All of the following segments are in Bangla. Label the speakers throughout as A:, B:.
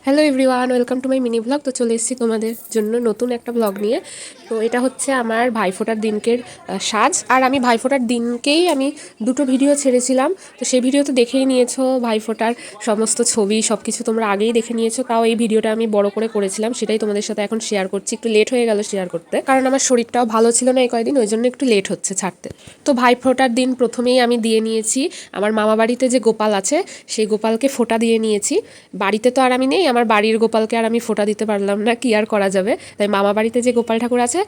A: Hello everyone, welcome to my mini blog. তো চলে এসেছি তোমাদের জন্য নতুন একটা ব্লগ নিয়ে। তো এটা হচ্ছে আমার ভাইফোঁটার দিনকের সাজ। আর আমি ভাইফোঁটার দিনকেই আমি দুটো ভিডিও ছেড়েছিলাম। তো সেই ভিডিও তো দেখেই নিয়েছো, ভাইফোঁটার সমস্ত ছবি সব কিছু তোমরা আগেই দেখে নিয়েছো। তাও এই ভিডিওটা আমি বড় করে করেছিলাম, সেটাই তোমাদের সাথে এখন শেয়ার করছি। একটু লেট হয়ে গেল শেয়ার করতে, কারণ আমার শরীরটাও ভালো ছিল না এই কয়েকদিন, ওই জন্য একটু লেট হচ্ছে ছাড়তে। তো ভাইফোঁটার দিন প্রথমেই আমি দিয়ে নিয়েছি আমার মামা বাড়িতে যে গোপাল আছে সেই গোপালকে ফোঁটা দিয়ে নিয়েছি। বাড়িতে তো আর আমি নেই, আমার বাড়ির গোপালকে আর আমি ফোঁটা দিতে পারলাম না, কি আর করা যাবে। তাই মামা বাড়িতে যে গোপাল ঠাকুর আছে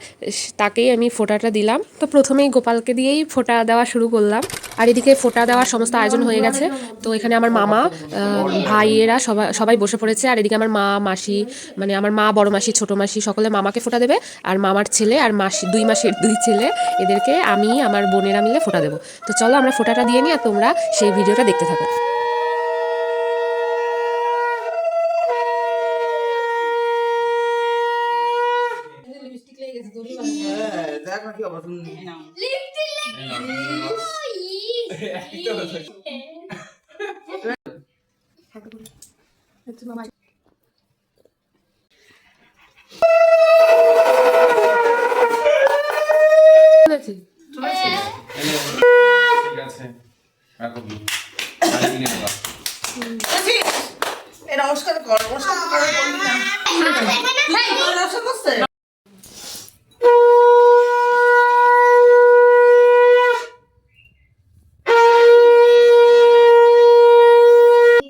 A: তাকেই আমি ফোঁটাটা দিলাম। তো প্রথমেই গোপালকে দিয়েই ফোঁটা দেওয়া শুরু করলাম। আর এদিকে ফোঁটা দেওয়ার সমস্ত আয়োজন হয়ে গেছে। তো এখানে আমার মামা, ভাইয়েরা সবাই বসে পড়েছে। আর এদিকে আমার মা, মাসি, মানে আমার মা, বড় মাসি, ছোট মাসি সকলে মামাকে ফোঁটা দেবে। আর মামার ছেলে আর মাসি, 2 মাসের 2 ছেলে, এদেরকে আমি আমার বোনেরা মিলে ফোঁটা দেবো। তো চলো আমরা ফোঁটাটা দিয়ে নিই আর তোমরা সেই ভিডিওটা দেখতে থাকো।
B: নমস্কার কর, নমস্কার করে বলবি না। নমস্কার করছে।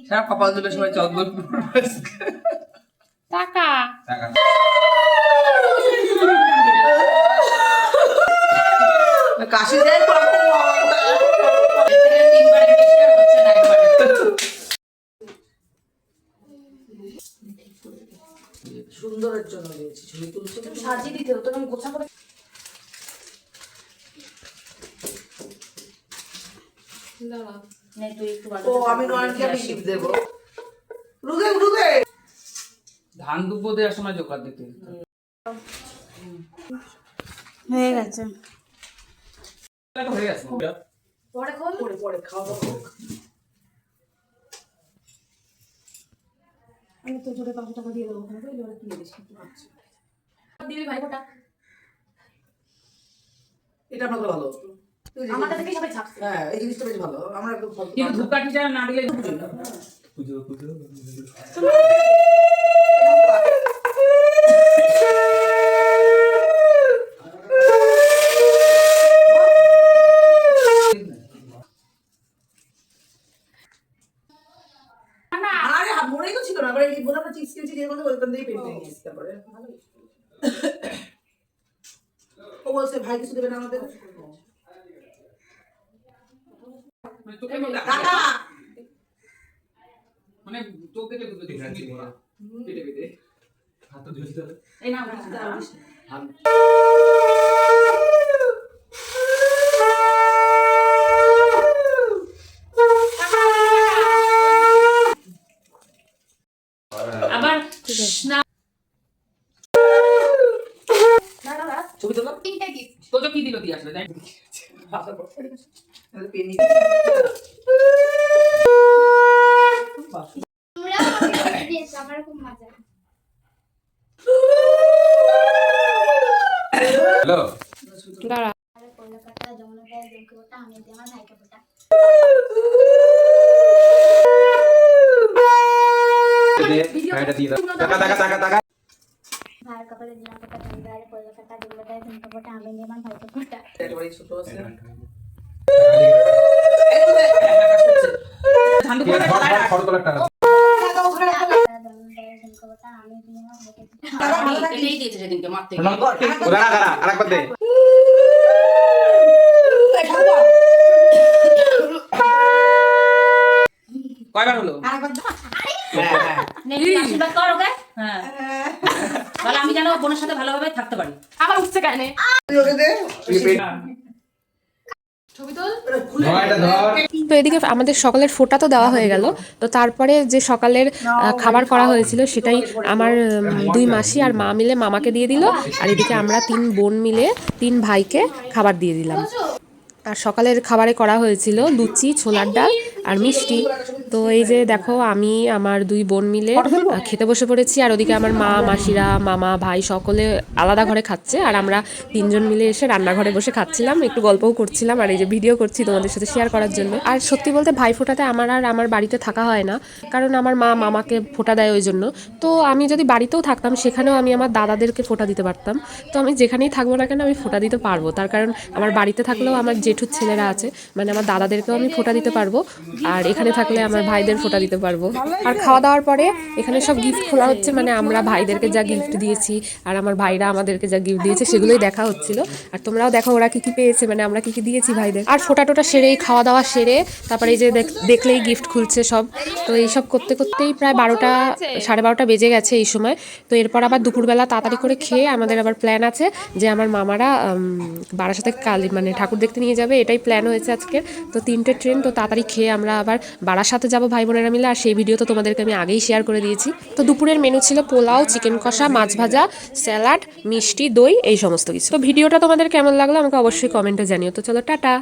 B: সারা কপাল তুলে সবাই চন্দন
A: টাকা
B: কাশি যায় সুন্দরের জন্য দিয়েছি, ছবি তুলছি সাজিয়ে দিতে হতো না, গোছা করে। ও আমি নয়নকে আমি গিফট দেবো। রুদে রুদে
C: ধান দুব্বো দেওয়ার সময় জোগাড় দিতে
D: হয়ে গেছে।
C: হয়ে গেছে
B: পরে খাও, পরে পরে খাওয়া দাওয়া।
D: আমি তো জোরে 500 টাকা দিয়ে দেবো, ওখানে তো জোরে কিনে দিস কিন্তু আচ্ছা দিবি ভাই ফোঁটা।
B: এটা আপনাদের ভালো,
D: আমাদের থেকে সবাই ছাপছে।
B: হ্যাঁ এই জিনিসটা বেশ ভালো। আমরা একদম
C: কিন্তু ধূপকাঠিটা না দিলে পুজো
B: আরে মনেই তো ছিল না। আমরা এই বলে আমরা চিপস কিনছি, যে মধ্যে ওইখান থেকেই পেন্টিং নিয়েছি। তারপরে ও বলছে ভাই কিছু দেবে না আমাদের। টাকা
C: মানে চোখ দেখে বুঝতে পারছি পেটে পেটে হাত তো ধুইতে হবে।
D: এই নাও আবার না
B: ছবি তোলা
C: তো কি দিল দিয়ে আসলে তাই
B: পেন
E: আমার খুব মজা।
C: হ্যালো
A: দাঁড়া,
E: কলকাতা যমুনাটায় দুর্গা ফোঁটা আমি দিই আমার ভাইকে ফোঁটা।
C: এটা দিয়ে দাও টাকা টাকা টাকা টাকা
E: ভাইয়ের কপালে দিলাম ফোঁটা, তুমি বাইরে কলকাতা যমুনাটায় দুর্গা ফোঁটা আমি দিই আমার ভাইকে ফোঁটা।
B: একেবারে ছোট আছে।
C: ধান দুব্বো ফটো তোলার টাকা
E: যমুনাটায় দুর্গা ফোঁটা আমি দিই আমার ভাইকে ফোঁটা।
D: এটাই দিয়েছে সেদিনকে মারতে
C: দাঁড়া দাঁড়া আরেকবার দে কয়বার হলো
D: আশীর্বাদ কর ওকে। হ্যাঁ তাহলে আমি যেন বোনের সাথে ভালোভাবে থাকতে পারি।
A: আবার উঠছে কেন? তো এদিকে আমাদের সকালের ফোঁটা তো দেওয়া হয়ে গেল। তো তারপরে যে সকালের খাবার করা হয়েছিল সেটাই আমার 2 মাসি আর মা মিলে মামাকে দিয়ে দিল। আর এদিকে আমরা 3 বোন মিলে 3 ভাইকে খাবার দিয়ে দিলাম। আর সকালের খাবারে করা হয়েছিল লুচি, ছোলার ডাল আর মিষ্টি। তো এই যে দেখো আমি আমার 2 বোন মিলে খেতে বসে পড়েছি, আর ওদিকে আমার মা, মাসিরা, মামা, ভাই সকলে আলাদা ঘরে খাচ্ছে, আর আমরা 3 জন মিলে এসে রান্নাঘরে বসে খাচ্ছিলাম, একটু গল্পও করছিলাম, আর এই যে ভিডিও করছি তোমাদের সাথে শেয়ার করার জন্য। আর সত্যি বলতে ভাইফোঁটাতে আমার আর আমার বাড়িতে থাকা হয় না, কারণ আমার মা মামাকে ফোঁটা দেয় ওই জন্য। তো আমি যদি বাড়িতেও থাকতাম সেখানেও আমি আমার দাদাদেরকে ফোঁটা দিতে পারতাম। তো আমি যেখানেই থাকবো না কেন আমি ফোঁটা দিতে পারবো, তার কারণ আমার বাড়িতে থাকলেও আমার জেঠুর ছেলেরা আছে, মানে আমার দাদাদেরকেও আমি ফোঁটা দিতে পারবো, আর এখানে থাকলে আমার ভাইদের ফোঁটা দিতে পারবো। আর খাওয়া দাওয়ার পরে এখানে সব গিফট খোলা হচ্ছে, মানে আমরা ভাইদেরকে যা গিফট দিয়েছি আর আমার ভাইরা আমাদেরকে যা গিফট দিয়েছে সেগুলোই দেখা হচ্ছিল। আর তোমরাও দেখো ওরা কি কি পেয়েছে, মানে আমরা কি কি দিয়েছি ভাইদের। আর ফোঁটা টোটা সেরে খাওয়া দাওয়া সেরে তারপরে এই যে দেখলেই গিফট খুলছে সব। তো এইসব করতে করতেই প্রায় 12টা 12:30 বেজে গেছে এই সময়। তো এরপর আবার দুপুরবেলা তাড়াতাড়ি করে খেয়ে আমাদের আবার প্ল্যান আছে যে আমার মামারা বারাসাতে কালী মানে ঠাকুর দেখতে নিয়ে যাবে, এটাই প্ল্যান হয়েছে আজকে। তো 3টে ট্রেন, তো তাড়াতাড়ি খেয়ে আমরা আবার বারাসাতে যাবো ভাই বোনেরা মিলে, আর সেই ভিডিও তো তোমাদেরকে আমি আগেই শেয়ার করে দিয়েছি। তো দুপুরের মেনু ছিল পোলাও, চিকেন কষা, মাছ ভাজা, স্যালাড, মিষ্টি, দই, এই সমস্ত কিছু। তো ভিডিওটা তোমাদের কেমন লাগলো আমাকে অবশ্যই কমেন্টে জানিও। তো চলো টাটা।